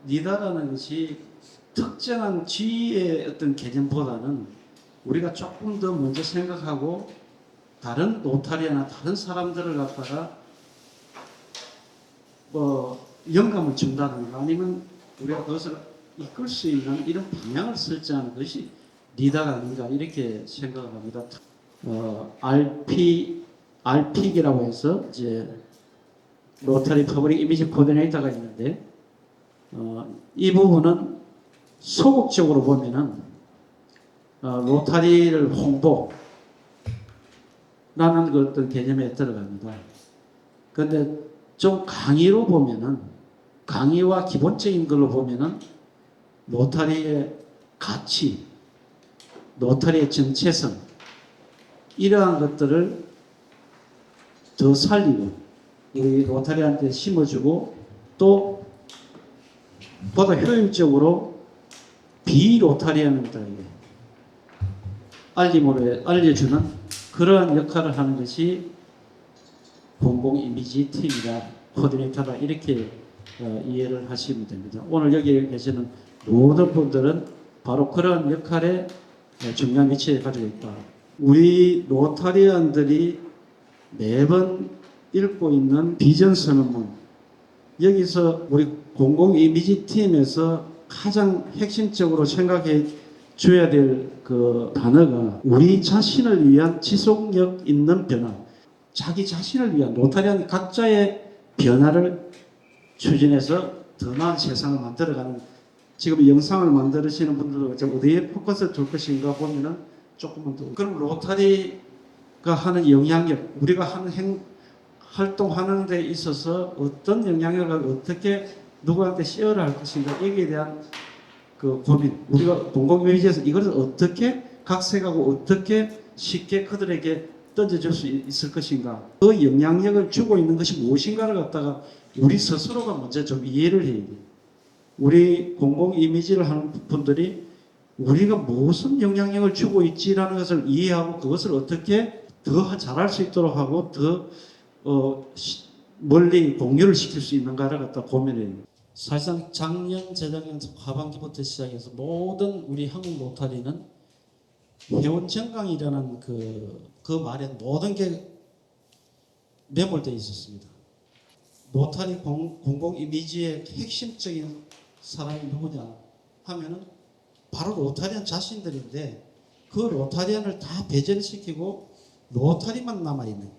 리더라는 것이 특정한 지위의 어떤 개념보다는 우리가 조금 더 먼저 생각하고 다른 로타리아나 다른 사람들을 갖다가 영감을 준다든가 아니면 우리가 그것을 이끌 수 있는 이런 방향을 설정하는 것이 리더가 아닌가 이렇게 생각을 합니다. RP이라고 해서 이제 로타리 퍼블릭 이미지 코디네이터가 있는데 이 부분은 소극적으로 보면은 로타리를 홍보라는 그 어떤 개념에 들어갑니다. 그런데 좀 강의로 보면은 강의와 기본적인 걸로 보면은 로타리의 가치, 로타리의 정체성 이러한 것들을 더 살리고 우리 로타리한테 심어주고 또 보다 효율적으로 비로타리안들에게 알려주는 그러한 역할을 하는 것이 공공 이미지 팀이다, 코디네이터다 이렇게 이해를 하시면 됩니다. 오늘 여기 계시는 모든 분들은 바로 그런 역할에 중요한 위치에 가지고 있다. 우리 로타리안들이 매번 읽고 있는 비전 선언문 여기서 우리 공공 이미지 팀에서 가장 핵심적으로 생각해 줘야 될 그 단어가 우리 자신을 위한 지속력 있는 변화, 자기 자신을 위한 로타리안 각자의 변화를 추진해서 더 나은 세상을 만들어가는 지금 영상을 만드시는 분들도 어디에 포커스를 둘 것인가 보면은 조금만 더 그럼 로타리가 하는 영향력 우리가 하는 활동하는 데 있어서 어떤 영향력을 어떻게 누구한테 쉐어를 할 것인가 여기에 대한 그 고민 우리가 공공이미지에서 이것을 어떻게 각색하고 어떻게 쉽게 그들에게 던져줄 수 있을 것인가 그 영향력을 주고 있는 것이 무엇인가를 갖다가 우리 스스로가 먼저 좀 이해를 해야 돼요. 우리 공공이미지를 하는 분들이 우리가 무슨 영향력을 주고 있지라는 것을 이해하고 그것을 어떻게 더 잘할 수 있도록 하고 더 멀리 공유를 시킬 수 있는가를 갖다 고민해요. 사실상 작년, 재작년 하반기부터 시작해서 모든 우리 한국 로타리는 회원 정강이라는 그 말에 모든 게 매몰되어 있었습니다. 로타리 공공 이미지의 핵심적인 사람이 누구냐 하면은 바로 로타리안 자신들인데 그 로타리안을 다 배제시키고 로타리만 남아있는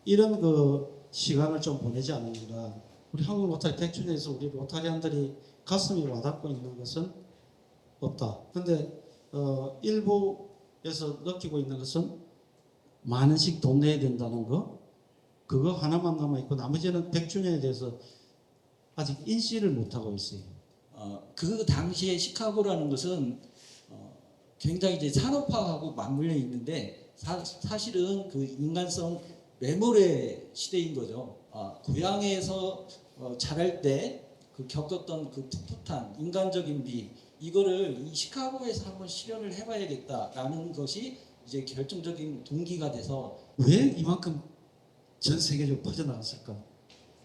이런 그 시간을 좀 보내지 않는가. 우리 한국 로타리 100주년에서 우리 로타리안들이 가슴이 와닿고 있는 것은 없다. 근데 일부에서 느끼고 있는 것은 만 원씩 돈 내야 된다는 거 그거 하나만 남아있고 나머지는 100주년에 대해서 아직 인지를 못하고 있어요. 그 당시에 시카고라는 것은 굉장히 이제 산업화하고 맞물려 있는데 사실은 그 인간성 매몰의 시대인 거죠. 고향에서 자랄 때 그 겪었던 그 풋풋한 인간적인 미 이거를 이 시카고에서 한번 실현을 해봐야겠다라는 것이 이제 결정적인 동기가 돼서 왜 이만큼 전 세계적으로 퍼져나갔을까?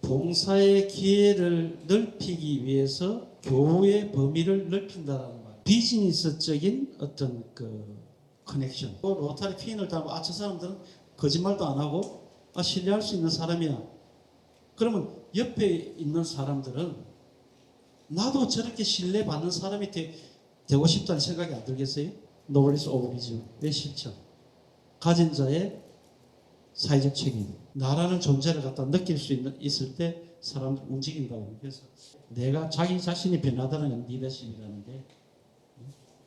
봉사의 기회를 넓히기 위해서 교우의 범위를 넓힌다는 말. 비즈니스적인 어떤 그 커넥션. 로타리 피인을 달고 저 사람들은 거짓말도 안 하고 신뢰할 수 있는 사람이야. 그러면 옆에 있는 사람들은 나도 저렇게 신뢰받는 사람이 되고 싶다는 생각이 안 들겠어요? 노블리스 오브 비전. 왜 싫죠? 가진 자의 사회적 책임. 나라는 존재를 갖다 느낄 수 있을 때 사람들 움직인다고. 그래서 내가 자기 자신이 변하다는 건 리더십이라는 게.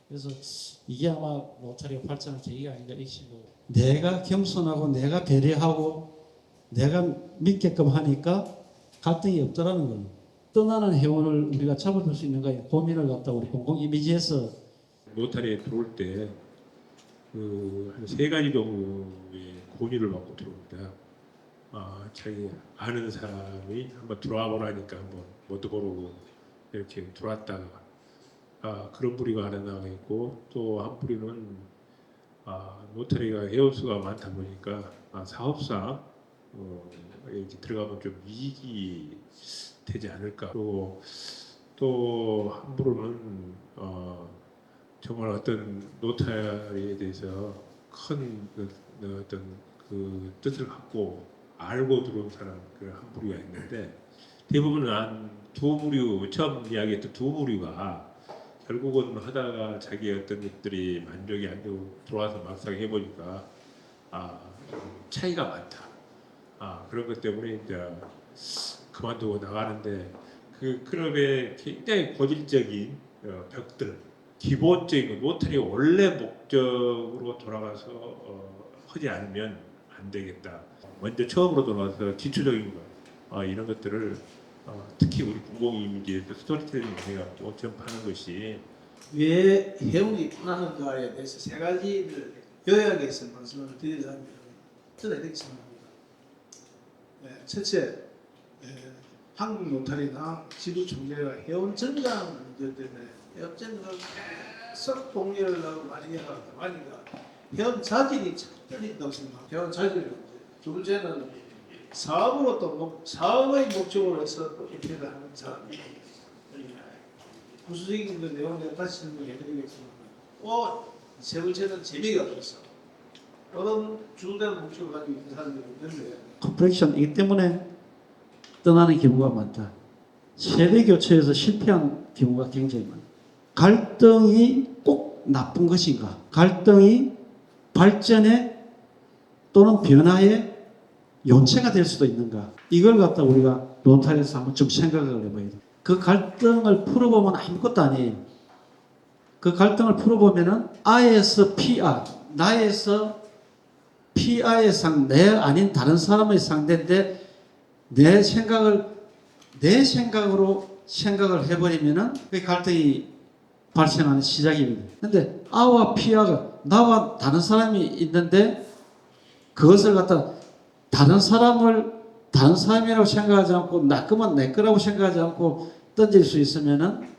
그래서 이게 아마 로타리가 발전할 계기가 아닌가 싶고 내가 겸손하고 내가 배려하고 내가 믿게끔 하니까 갈등이 없더라는 거예요. 떠나는 회원을 우리가 잡아둘 수 있는가 고민을 갖다 우리 공공 이미지에서 로타리에 들어올 때 한 세 가지 정도의 권유를 받고 들어옵니다. 자기 아는 사람이 한번 들어와 보라니까 한번 뭣도 모르고 이렇게 들어왔다가 그런 부류가 하나 나와 있고 또 한 부류는 로타리가 회원수가 많다 보니까 사업사 이렇게 들어가면 좀 이익이 되지 않을까. 또 또 함부로는 정말 어떤 노타리에 대해서 큰 어떤 그 뜻을 갖고 알고 들어온 사람 그 한 부류가 있는데 대부분은 두 부류 처음 이야기했던 두 부류가 결국은 하다가 자기 어떤 것들이 만족이 안 되고 들어와서 막상 해보니까 차이가 많다. 그런 것 때문에 이제 그만두고 나가는데 그 클럽의 굉장히 고질적인 벽들, 기본적인 노트리 원래 목적으로 돌아가서 하지 않으면 안 되겠다. 먼저 처음으로 돌아가서 기초적인 거 이런 것들을 특히 우리 공공 이미지에서 스토리텔링 해갖고 전파하는 것이 왜 해운이 떠나는가에 대해서 세 가지를 요약해서 말씀을 드리자면 저는 이렇게 생각합니다. 첫째, 한국 노탈이나 지도 총재가 해운 정강 문제 때문에 해운 정강을 계속 동의를 하고 많이 하니까 해운 자질이 참 떨린다고 생각합니다. 해운 자질이 문제. 둘째는 사업으로 또 사업의 목적으로 해서 또 입회를 하는 사람이 구수적인 그 내용 내가 다시 설명해드리겠지만 세 번째는 재미가 없어서 그런 주된 목적을 가지고 있는 사람들이 있는데 컴플렉션이기 때문에 떠나는 경우가 많다. 세대 교체에서 실패한 경우가 굉장히 많다. 갈등이 꼭 나쁜 것인가? 갈등이 발전에 또는 변화의 요체가 될 수도 있는가? 이걸 갖다 우리가 로타리에서 한번 좀 생각을 해봐야 돼. 그 갈등을 풀어보면 아무것도 아니에요. 그 갈등을 풀어보면은 I에서 PR, 나에서 PI의 내 아닌 다른 사람의 상대인데 내 생각으로 생각을 해버리면은 그 갈등이 발생하는 시작입니다. 근데 I와 PI가 나와 다른 사람이 있는데 그것을 갖다 다른 사람이라고 생각하지 않고 나 거만 내 거라고 생각하지 않고 던질 수 있으면은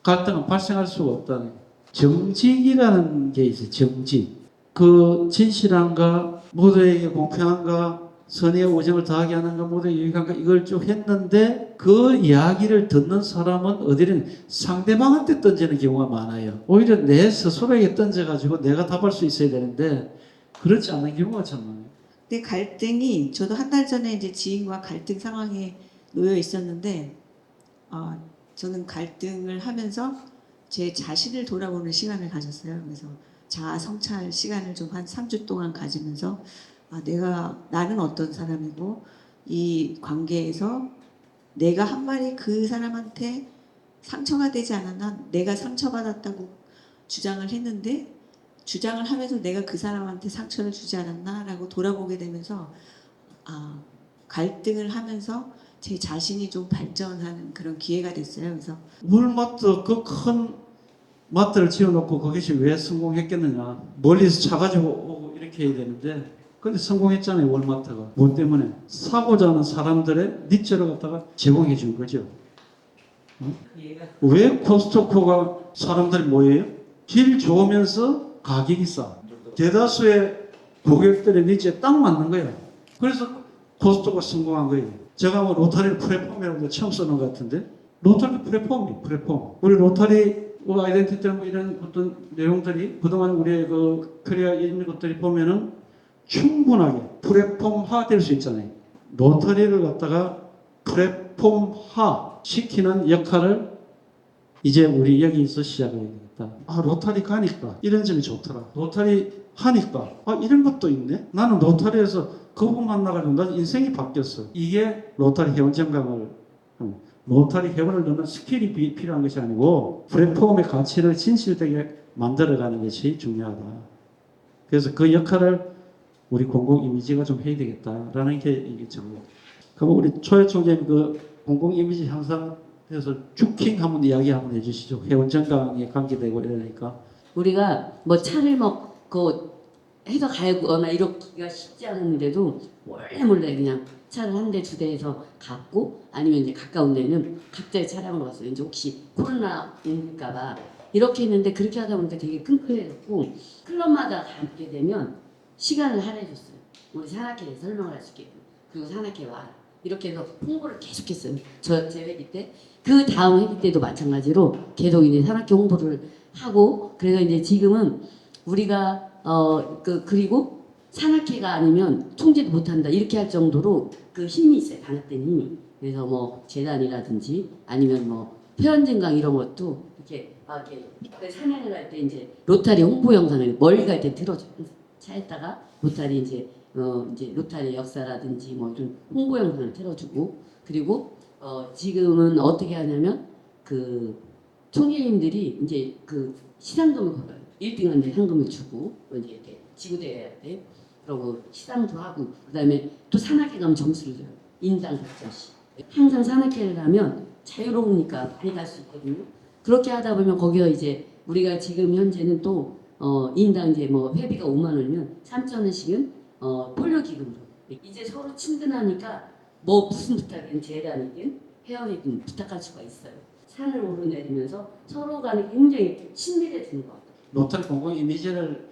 갈등은 발생할 수가 없다는 정직이라는 게 있어요. 정직. 그 진실한가, 모두에게 공평한가, 선의의 우정을 다하게 하는가, 모두에게 유익한가 이걸 쭉 했는데 그 이야기를 듣는 사람은 어디는 상대방한테 던지는 경우가 많아요. 오히려 내 스스로에게 던져가지고 내가 답할 수 있어야 되는데 그렇지 않은 경우가 참 많아요. 근데 갈등이 저도 한 달 전에 이제 지인과 갈등 상황에 놓여 있었는데 저는 갈등을 하면서 제 자신을 돌아보는 시간을 가졌어요. 그래서 자아 성찰 시간을 좀 한 3주 동안 가지면서 나는 어떤 사람이고 이 관계에서 내가 한 말이 그 사람한테 상처가 되지 않았나, 내가 상처받았다고 주장을 했는데 주장을 하면서 내가 그 사람한테 상처를 주지 않았나라고 돌아보게 되면서 갈등을 하면서 제 자신이 좀 발전하는 그런 기회가 됐어요. 그래서 월마트 그 큰 마트를 지어놓고 그것이 왜 성공했겠느냐. 멀리서 차가지고 오고 이렇게 해야 되는데 근데 성공했잖아요. 월마트가. 뭐 때문에? 사고자 하는 사람들의 니체를 갖다가 제공해 준 거죠. 왜 코스트코가 사람들이 모여요? 질 좋으면서 가격이 싸. 대다수의 고객들의 니즈에 딱 맞는 거예요. 그래서 코스트코가 성공한 거예요. 제가 뭐 로타리 플랫폼이라고 처음 쓰는 것 같은데 로타리 플랫폼이 플랫폼. 우리 로타리 아이덴티티 뭐 이런 어떤 내용들이 그동안 우리의 그 커리어 있는 것들이 보면은 충분하게 플랫폼화 될 수 있잖아요. 로타리를 갖다가 플랫폼화 시키는 역할을 이제 우리 여기서 시작해야 되겠다. 로타리 가니까 이런 점이 좋더라. 로타리 하니까 이런 것도 있네. 나는 로타리에서 그분 만나가지고 나 인생이 바뀌었어. 이게 로타리 회원 정강을 로타리 회원을 넣는 스킬이 필요한 것이 아니고 플랫폼의 가치를 진실되게 만들어가는 것이 중요하다. 그래서 그 역할을 우리 공공 이미지가 좀 해야 되겠다라는 게 이게 정말. 그럼 우리 초회 총재님 그 공공 이미지 향상해서 주킹 한번 이야기 한번 해주시죠. 회원 정강에 관계되고 이러니까. 우리가 뭐 차를 먹고 해서 가거나 이러기가 쉽지 않은데도 몰래 그냥 차를 한 대 두 대에서 갔고 아니면 이제 가까운 데는 각자의 차량으로 갔어요. 이제 혹시 코로나 올까봐 이렇게 했는데 그렇게 하다 보니까 되게 끈끈해졌고 클럽마다 가게 되면 시간을 할애해줬어요. 우리 산악회에 설명을 할 수 있게끔. 그리고 산악회 와. 이렇게 해서 홍보를 계속했어요. 제 회기 때. 그 다음 회기 때도 마찬가지로 계속 이제 산악회 홍보를 하고 그래서 이제 지금은 우리가 그리고 산악회가 아니면 총재도 못한다 이렇게 할 정도로 그 힘이 있어요. 단합된 힘이. 그래서 뭐 재단이라든지 아니면 뭐 회원증강 이런 것도 이렇게 이렇게 산행을 할 때 이제 로타리 홍보 영상을 멀리 갈 때 들어줘요. 차에다가 로타리 이제 로타리 역사라든지 뭐 이런 홍보 영상을 틀어주고 그리고 지금은 어떻게 하냐면 그 총회님들이 이제 그 시상금을 걸어요. 1등한 데 상금을 주고 이제 이렇게 지구대회 때 그러고 시상도 하고 그다음에 또 산악회 가면 점수를 줘요. 인당 100점씩. 항상 산악회를 가면 자유로우니까 많이 갈 수 있거든요. 그렇게 하다 보면 거기서 이제 우리가 지금 현재는 또 인당 이제 뭐 회비가 5만 원이면 3천 원씩은 폴리오 기금으로 이제 서로 친근하니까 뭐 무슨 부탁이든 재단이든 회원이든 부탁할 수가 있어요. 산을 오르내리면서 서로 간에 굉장히 친밀해지는 것 같아요. 로터리 공공 이미지를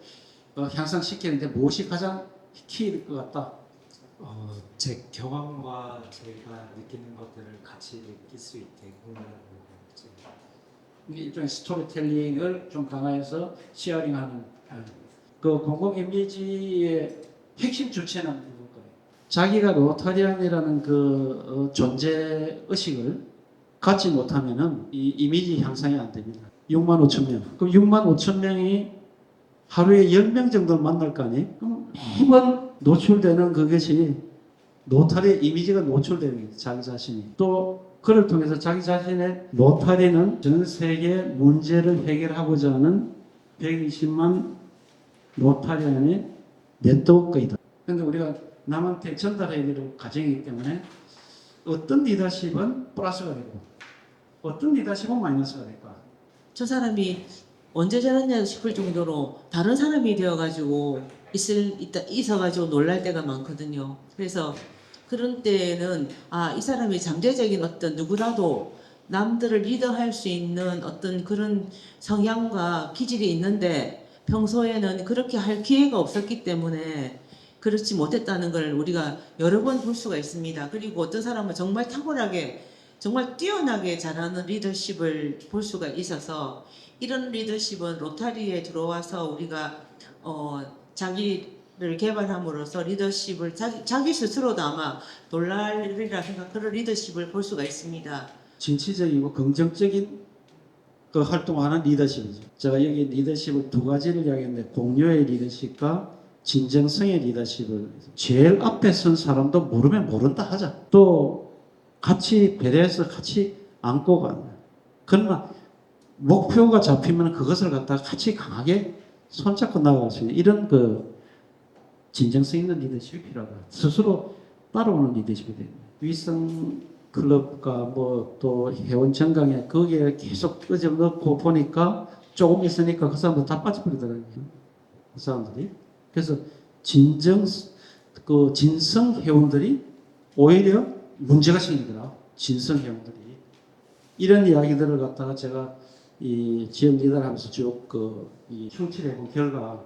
향상시키는데 무엇이 가장 키일 것 같다. 제 경험과 제가 느끼는 것들을 같이 느낄 수 있게 공유하는 거지. 일종의 스토리텔링을 좀 강화해서 시어링하는 그 공공 이미지의 핵심 주체는 누굴까요? 자기가 로타리안이라는 그 존재 의식을 갖지 못하면은 이 이미지 향상이 안 됩니다. 6만 5천 명. 그럼 6만 5천 명이 하루에 10명 정도 만날 거 아니에요? 그럼 매번 노출되는 그것이 로타리의 이미지가 노출되는 거예요. 자기 자신이. 또 그를 통해서 자기 자신의 로타리는 전 세계 문제를 해결하고자 하는 120만 로타리안의 네트워크이다. 그런데 우리가 남한테 전달해야 될 과정이기 때문에 어떤 리더십은 플러스가 되고 어떤 리더십은 마이너스가 될까? 저 사람이 언제 저랬냐 싶을 정도로 다른 사람이 되어가지고 있어가지고 놀랄 때가 많거든요. 그래서 그런 때는 이 사람이 잠재적인 어떤 누구라도 남들을 리더할 수 있는 어떤 그런 성향과 기질이 있는데 평소에는 그렇게 할 기회가 없었기 때문에 그렇지 못했다는 걸 우리가 여러 번 볼 수가 있습니다. 그리고 어떤 사람은 정말 탁월하게 정말 뛰어나게 잘하는 리더십을 볼 수가 있어서 이런 리더십은 로타리에 들어와서 우리가 자기를 개발함으로써 리더십을 자기 스스로도 아마 놀랄이라 생각 그런 리더십을 볼 수가 있습니다. 진취적이고 긍정적인 그 활동하는 리더십이죠. 제가 여기 리더십을 두 가지를 이야기했는데 공유의 리더십과 진정성의 리더십을 제일 앞에 선 사람도 모르면 모른다 하자. 또 같이 배려해서 같이 안고 가는. 그러나 목표가 잡히면 그것을 갖다가 같이 강하게 손잡고 나아갈 수 있는 이런 그 진정성 있는 리더십이 필요하다. 스스로 따라오는 리더십이 됩니다. 위성 클럽과 뭐 또 회원 정강에 거기에 계속 끄집 넣고 보니까 조금 있으니까 그 사람들 다 빠져버리더라고요. 그 사람들이. 그래서 진성 회원들이 오히려 문제가 생기더라. 진성 회원들이. 이런 이야기들을 갖다가 제가 이 지역 리더를 하면서 쭉 이 형칠해본 결과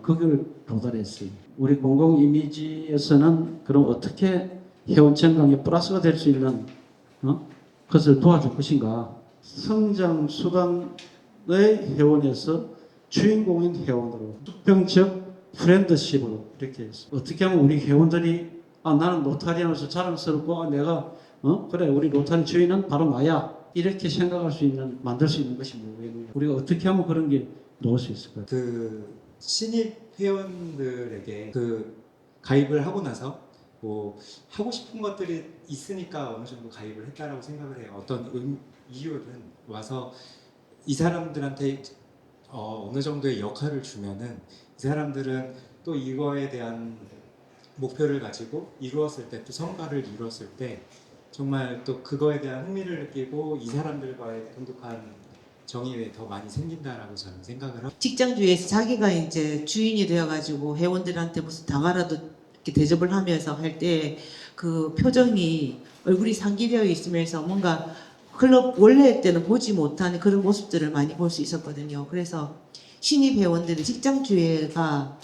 그걸 도달했어요. 우리 공공 이미지에서는 그럼 어떻게 회원 정강에 플러스가 될 수 있는 그것을 도와줄 것인가? 성장 수단의 회원에서 주인공인 회원으로 수평적 프렌드십으로 이렇게 했어요. 어떻게 하면 우리 회원들이 나는 로타리안으로서 자랑스럽고 내가 그래 우리 로타리 주인은 바로 나야 이렇게 생각할 수 있는 만들 수 있는 것이 뭐예요? 우리가 어떻게 하면 그런 게 놓을 수 있을까요? 그 신입 회원들에게 그 가입을 하고 나서 뭐 하고 싶은 것들이 있으니까 어느 정도 가입을 했다라고 생각을 해요. 어떤 이유는 와서 이 사람들한테 어느 정도의 역할을 주면은 이 사람들은 또 이거에 대한 목표를 가지고 이루었을 때 또 성과를 이루었을 때 정말 또 그거에 대한 흥미를 느끼고 이 사람들과의 돈독한 정이 더 많이 생긴다라고 저는 생각을 합니다. 직장주에서 자기가 이제 주인이 되어가지고 회원들한테 무슨 다가라도 이렇게 대접을 하면서 할 때 그 표정이 얼굴이 상기되어 있으면서 뭔가 클럽 원래 때는 보지 못한 그런 모습들을 많이 볼 수 있었거든요. 그래서 신입 회원들의 직장주의가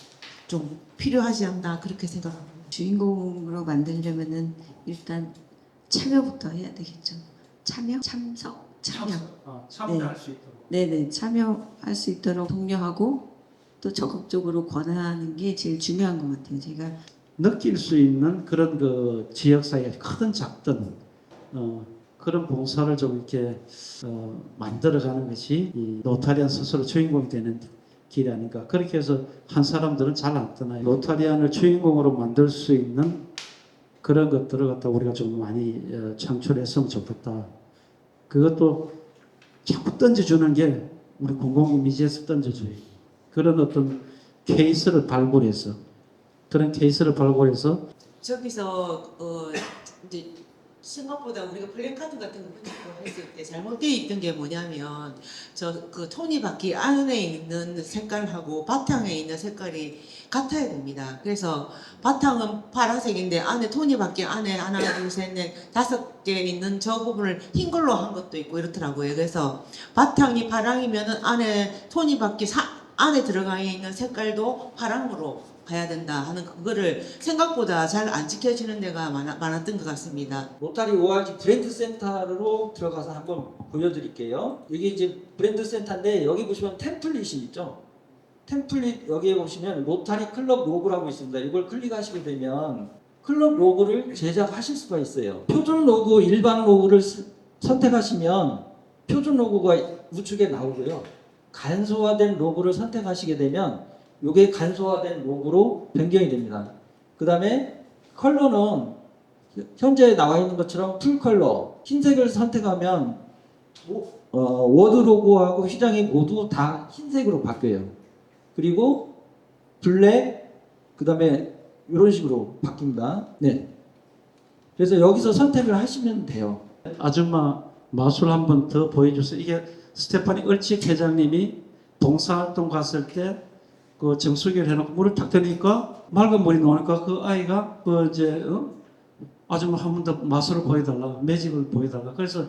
좀 필요하지 않나 그렇게 생각합니다. 주인공으로 만들려면은 일단 참여부터 해야 되겠죠. 참여, 참석, 참여. 참여할 수 있도록. 네네, 참여할 수 있도록 독려하고 또 적극적으로 권하는 게 제일 중요한 것 같아요. 제가 느낄 수 있는 그런 그 지역사회가 크든 작든 그런 봉사를 좀 이렇게 만들어가는 것이 이 로타리안 스스로 주인공이 되는 길이 아닌가. 그렇게 해서 한 사람들은 잘 안 떠나요. 로타리안을 주인공으로 만들 수 있는 그런 것들을 갖다 우리가 좀 많이 창출했으면 좋겠다. 그것도 자꾸 던져주는 게 우리 공공 이미지에서 던져줘요. 그런 어떤 케이스를 발굴해서 저기서 이제 생각보다 우리가 플래카드 같은 거 했을 때 잘못되어 있던 게 뭐냐면 저 그 톱니바퀴 안에 있는 색깔하고 바탕에 있는 색깔이 같아야 됩니다. 그래서 바탕은 파란색인데 안에 톱니바퀴 안에 하나 둘셋넷 5개 있는 저 부분을 흰 걸로 한 것도 있고 이렇더라고요. 그래서 바탕이 파랑이면은 안에 톱니바퀴 안에 들어가 있는 색깔도 파랑으로 가야 된다 하는 그거를 생각보다 잘 안 지켜지는 데가 많았던 것 같습니다. 로타리 ORG 브랜드 센터로 들어가서 한번 보여드릴게요. 여기 이제 브랜드 센터인데 여기 보시면 템플릿이 있죠. 템플릿 여기에 보시면 로타리 클럽 로고라고 있습니다. 이걸 클릭하시게 되면 클럽 로고를 제작하실 수가 있어요. 표준 로고, 일반 로고를 선택하시면 표준 로고가 우측에 나오고요. 간소화된 로고를 선택하시게 되면 이게 간소화된 로고로 변경이 됩니다. 그 다음에 컬러는 현재 나와 있는 것처럼 풀 컬러, 흰색을 선택하면 워드 로고하고 휘장이 모두 다 흰색으로 바뀌어요. 그리고 블랙, 그 다음에 이런 식으로 바뀝니다. 네. 그래서 여기서 선택을 하시면 돼요. 아줌마 마술 한번 더 보여주세요. 이게 스테파니 을칙 회장님이 봉사활동 갔을 때 그 정수기를 해놓고 물을 탁 드니까 맑은 물이 나오니까 그 아이가 그 이제 아줌마 한 번 더 마술을 보여달라, 매직을 보여달라. 그래서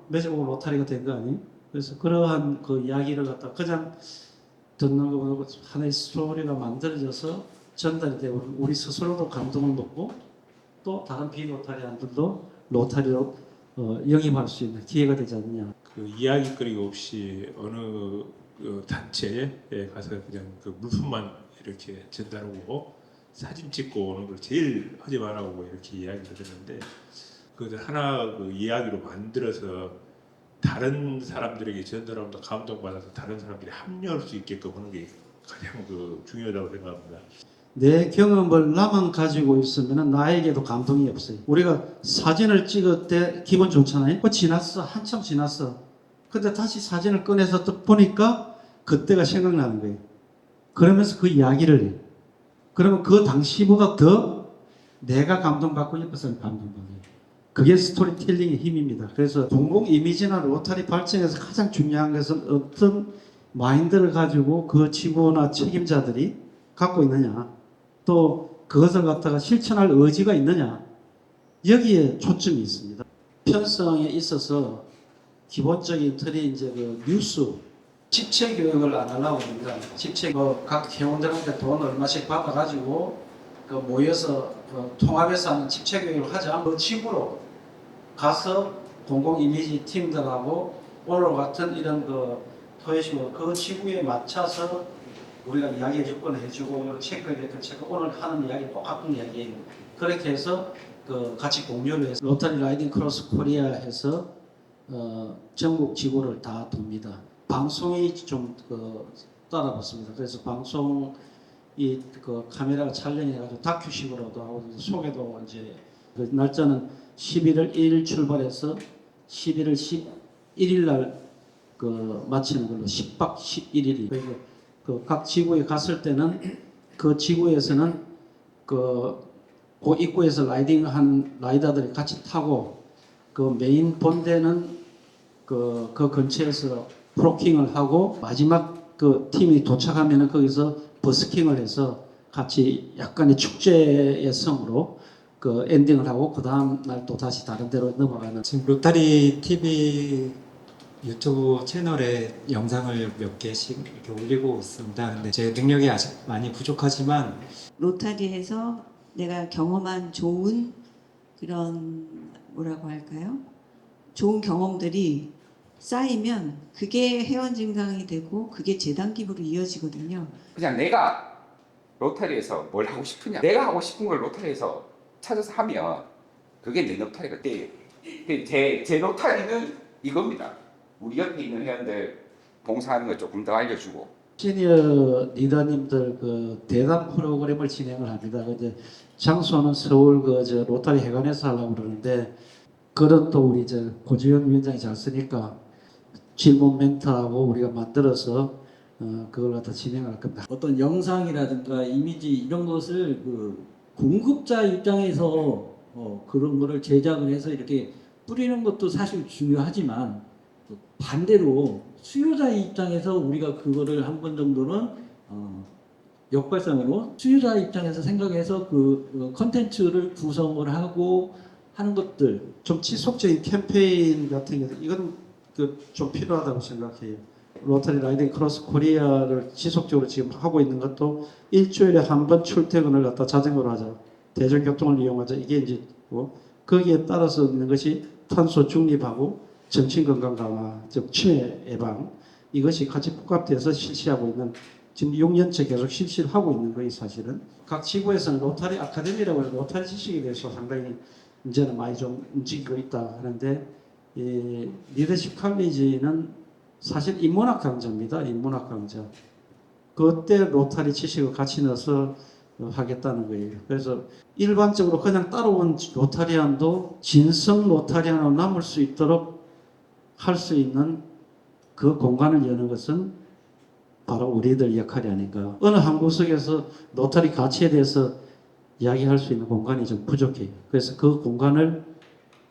매직으로 로타리가 된 거 아니에요? 그래서 그러한 그 이야기를 갖다 그냥 듣는 거보다 하나의 스토리가 만들어져서 전달이 되고 우리 스스로도 감동을 먹고 또 다른 비로타리안들도 로타리로 영입할 수 있는 기회가 되지 않느냐. 그 이야기거리가 없이 어느 단체에 가서 그냥 그 물품만 이렇게 전달하고 사진 찍고 오는 걸 제일 하지 말라고 이렇게 이야기를 듣는데 그 하나 그 이야기로 만들어서 다른 사람들에게 전달하면서 감동받아서 다른 사람들이 합류할 수 있게끔 하는 게 가장 그 중요하다고 생각합니다. 내 경험을 나만 가지고 있으면 나에게도 감동이 없어요. 우리가 사진을 찍을 때 기분 좋잖아요. 지났어. 한참 지났어. 근데 다시 사진을 꺼내서 또 보니까 그때가 생각나는 거예요. 그러면서 그 이야기를 해요. 그러면 그 당시보다 더 내가 감동받고 옆에 사람이 감동받아요. 그게 스토리텔링의 힘입니다. 그래서 공공 이미지나 로타리 발전에서 가장 중요한 것은 어떤 마인드를 가지고 그 직원이나 책임자들이 갖고 있느냐, 또 그것을 갖다가 실천할 의지가 있느냐, 여기에 초점이 있습니다. 편성에 있어서 기본적인 틀이 이제 그 뉴스, 집체 교육을 안 하려고 합니다. 집체 각 회원들한테 돈 얼마씩 받아가지고 그 모여서 통합해서 하는 집체 교육을 하자. 그 지구로 가서 공공 이미지 팀들하고 오늘 같은 이런 그 토요식으로 그 지구에 맞춰서 우리가 이야기 접근을 해주고 체크해 체크 오늘 하는 이야기 똑같은 이야기예요. 그렇게 해서 그 같이 공유를 해서 로타리 라이딩 크로스 코리아 해서 전국 지구를 다 돕니다. 방송이 좀 따라붙습니다. 그래서 방송 그 카메라가 촬영해가지고 다큐식으로도 하고 소개도 이제 그 날짜는 11월 1일 출발해서 11월 11일 날 그 마치는 걸로 10박 11일이 그리고 그 각 지구에 갔을 때는 그 지구에서는 그 입구에서 라이딩한 라이더들이 같이 타고 그 메인 본대는 그 근처에서 프로킹을 하고 마지막 그 팀이 도착하면은 거기서 버스킹을 해서 같이 약간의 축제의 성으로 그 엔딩을 하고 그 다음 날 또 다시 다른 데로 넘어가는. 지금 로타리 TV 유튜브 채널에 영상을 몇 개씩 이렇게 올리고 있습니다. 근데 제 능력이 아직 많이 부족하지만 로타리에서 내가 경험한 좋은 그런 뭐라고 할까요? 좋은 경험들이 쌓이면 그게 회원 증강이 되고 그게 재단 기부로 이어지거든요. 그냥 내가 로터리에서 뭘 하고 싶으냐, 내가 하고 싶은 걸 로터리에서 찾아서 하면 그게 내 로터리가 돼요. 제 로터리는 이겁니다. 우리 옆에 있는 회원들 봉사하는 거 조금 더 알려주고, 시니어 리더님들 그 대담 프로그램을 진행을 합니다. 이제 장소는 서울 그저 로타리 회관에서 하려고 그러는데, 그런 또 우리 저 고지현 위원장이 잘 쓰니까 질문 멘트하고 우리가 만들어서 그걸 갖다 진행할 겁니다. 어떤 영상이라든가 이미지 이런 것을 그 공급자 입장에서 그런 거를 제작을 해서 이렇게 뿌리는 것도 사실 중요하지만, 또 반대로 수요자 입장에서 우리가 그거를 한 번 정도는 역발상으로 수요자 입장에서 생각해서 그 컨텐츠를 구성을 하고 하는 것들, 좀 지속적인 캠페인 같은 게 이건 좀 필요하다고 생각해요. 로터리 라이딩 크로스 코리아를 지속적으로 지금 하고 있는 것도 일주일에 한 번 출퇴근을 갖다 자전거로 하자, 대중교통을 이용하자, 이게 이제 거기에 따라서 있는 것이 탄소 중립하고 정신 건강 강화, 즉 치매 예방, 이것이 같이 복합돼서 실시하고 있는, 지금 6년째 계속 실시를 하고 있는 거예요. 사실은 각 지구에서는 로타리 아카데미라고 해서 로타리 지식에 대해서 상당히 이제는 많이 좀 움직이고 있다 하는데, 이 리더십 칼리지는 사실 인문학 강좌입니다. 인문학 강좌. 그때 로타리 지식을 같이 넣어서 하겠다는 거예요. 그래서 일반적으로 그냥 따라온 로타리안도 진성 로타리안으로 남을 수 있도록 할 수 있는 그 공간을 여는 것은 바로 우리들 역할이 아닌가. 어느 한 구석에서 로타리 가치에 대해서 이야기할 수 있는 공간이 좀 부족해요. 그래서 그 공간을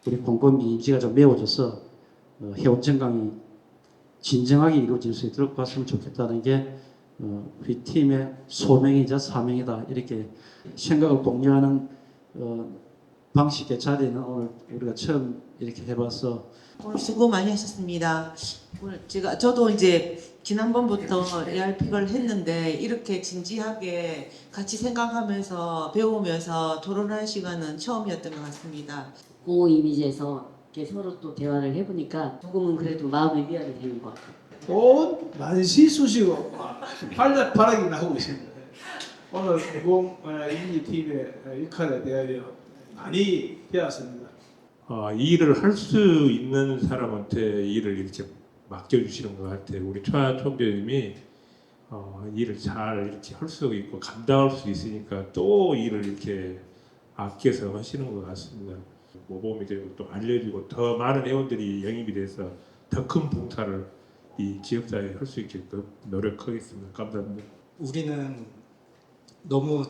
우리 공공인지가 좀 메워줘서 회원 증강이 진정하게 이루어질 수 있도록 봤으면 좋겠다는 게 우리 팀의 소명이자 사명이다, 이렇게 생각을 공유하는 방식의 자리는 오늘 우리가 처음 이렇게 해봐서 오늘 수고 많이 하셨습니다. 오늘 저도 이제 지난번부터 AR픽을 했는데 이렇게 진지하게 같이 생각하면서 배우면서 토론할 시간은 처음이었던 것 같습니다. 공공 이미지에서 이렇게 서로 또 대화를 해보니까 조금은 그래도 마음의 위안이 되는 것 같아요. 온 만시 쑤시고 바락이 나오고 있습니다. 오늘 공공 인지 팀의 역할에 대하여 많이 배웠습니다. 이 일을 할 수 있는 사람한테 일을 이렇게 맡겨주시는 것 같아요. 우리 총재님이 일을 잘 이렇게 할 수 있고 감당할 수 있으니까 또 일을 이렇게 아껴서 하시는 것 같습니다. 모범이 되고 또 알려지고 더 많은 회원들이 영입이 돼서 더 큰 봉사를 이 지역사회에 할 수 있게끔 노력하겠습니다. 감사합니다. 우리는 너무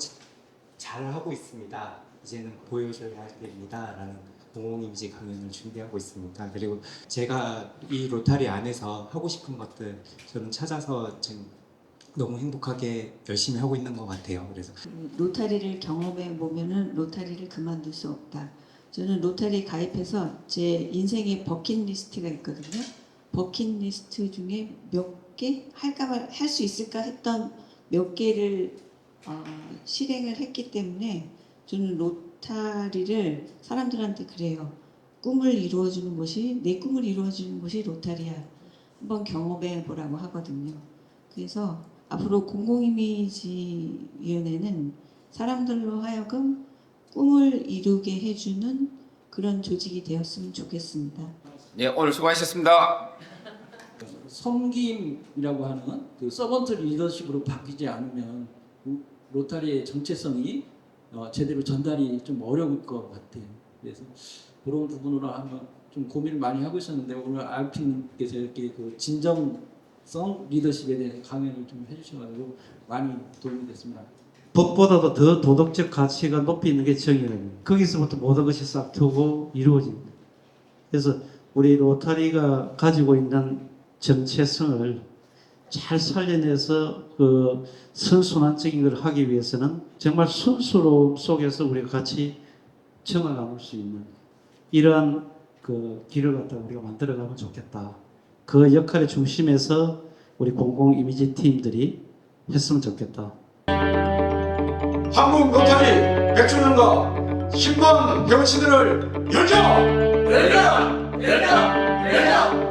잘하고 있습니다. 이제는 보여줘야 할 때입니다라는 공공이미지 강연을 준비하고 있습니다. 그리고 제가 이 로타리 안에서 하고 싶은 것들 저는 찾아서 지금 너무 행복하게 열심히 하고 있는 것 같아요. 그래서 로타리를 경험해 보면은 로타리를 그만둘 수 없다. 저는 로타리 가입해서 제 인생의 버킷리스트가 있거든요. 버킷리스트 중에 몇 개 할 수 있을까 했던 몇 개를 실행을 했기 때문에 저는 로타리를 사람들한테 그래요. 꿈을 이루어주는 곳이, 내 꿈을 이루어주는 곳이 로타리야. 한번 경험해 보라고 하거든요. 그래서 앞으로 공공이미지위원회는 사람들로 하여금 꿈을 이루게 해주는 그런 조직이 되었으면 좋겠습니다. 네, 오늘 수고하셨습니다. 섬김이라고 하는 그 서번트 리더십으로 바뀌지 않으면 로타리의 정체성이 제대로 전달이 좀 어려울 것 같아요. 그래서 그런 부분으로 한번 좀 고민을 많이 하고 있었는데, 오늘 알핀님께서 이렇게 그 진정성 리더십에 대해서 강연을 좀 해주셔가지고 많이 도움이 됐습니다. 법보다도 더 도덕적 가치가 높이 있는 게 정의랍니다. 거기서부터 모든 것이 싹트고 이루어집니다. 그래서 우리 로타리가 가지고 있는 정체성을 잘 살려내서 그 선순환적인 걸 하기 위해서는 정말 순수로움 속에서 우리가 같이 정화감을 수 있는 이러한 그 길을 갖다 우리가 만들어가면 좋겠다. 그 역할의 중심에서 우리 공공 이미지 팀들이 했으면 좋겠다. 한국 로타리 100주년과 신관 회원 시대를 열자! 열자! 열자! 열자!